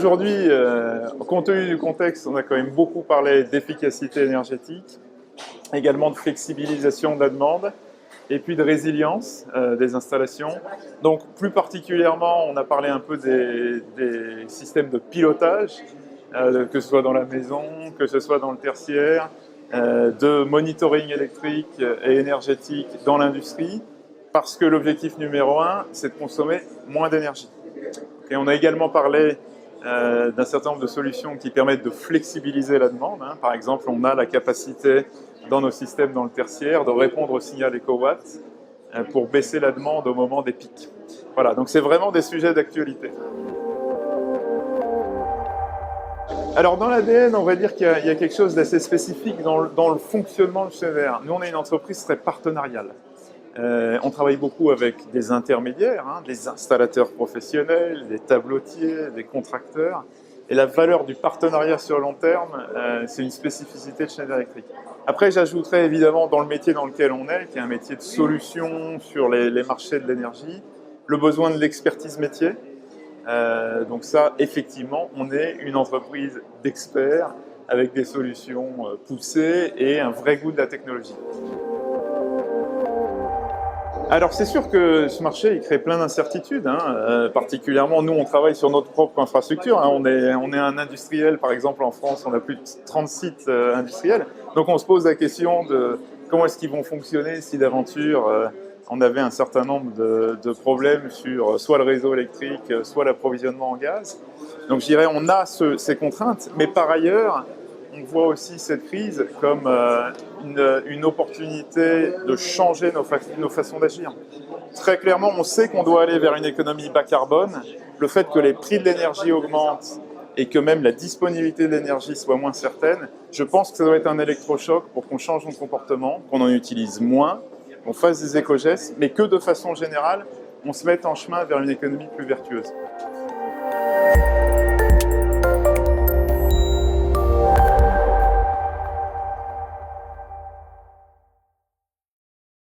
aujourd'hui, compte tenu du contexte, on a quand même beaucoup parlé d'efficacité énergétique, également de flexibilisation de la demande, et puis de résilience des installations. Donc plus particulièrement, on a parlé un peu des systèmes de pilotage, que ce soit dans la maison, que ce soit dans le tertiaire, de monitoring électrique et énergétique dans l'industrie, parce que l'objectif numéro 1, c'est de consommer moins d'énergie. Et on a également parlé d'un certain nombre de solutions qui permettent de flexibiliser la demande. Par exemple, on a la capacité dans nos systèmes dans le tertiaire de répondre au signal EcoWatt pour baisser la demande au moment des pics. Voilà, donc c'est vraiment des sujets d'actualité. Alors dans l'ADN, on va dire qu'il y a quelque chose d'assez spécifique dans le fonctionnement de Schneider. Nous, on est une entreprise très partenariale. On travaille beaucoup avec des intermédiaires, des installateurs professionnels, des tableautiers, des contracteurs. Et la valeur du partenariat sur le long terme, c'est une spécificité de Schneider Electric. Après, j'ajouterais évidemment dans le métier dans lequel on est, qui est un métier de solution sur les marchés de l'énergie, le besoin de l'expertise métier. Donc ça, effectivement, on est une entreprise d'experts avec des solutions poussées et un vrai goût de la technologie. Alors c'est sûr que ce marché il crée plein d'incertitudes, particulièrement nous on travaille sur notre propre infrastructure, on est un industriel, par exemple en France on a plus de 30 sites industriels, donc on se pose la question de comment est-ce qu'ils vont fonctionner si d'aventure on avait un certain nombre de problèmes sur soit le réseau électrique, soit l'approvisionnement en gaz. Donc je dirais on a ces contraintes, mais par ailleurs on voit aussi cette crise comme une opportunité de changer nos façons d'agir. Très clairement, on sait qu'on doit aller vers une économie bas carbone. Le fait que les prix de l'énergie augmentent et que même la disponibilité de l'énergie soit moins certaine, je pense que ça doit être un électrochoc pour qu'on change nos comportements, qu'on en utilise moins, qu'on fasse des éco-gestes, mais que de façon générale, on se mette en chemin vers une économie plus vertueuse.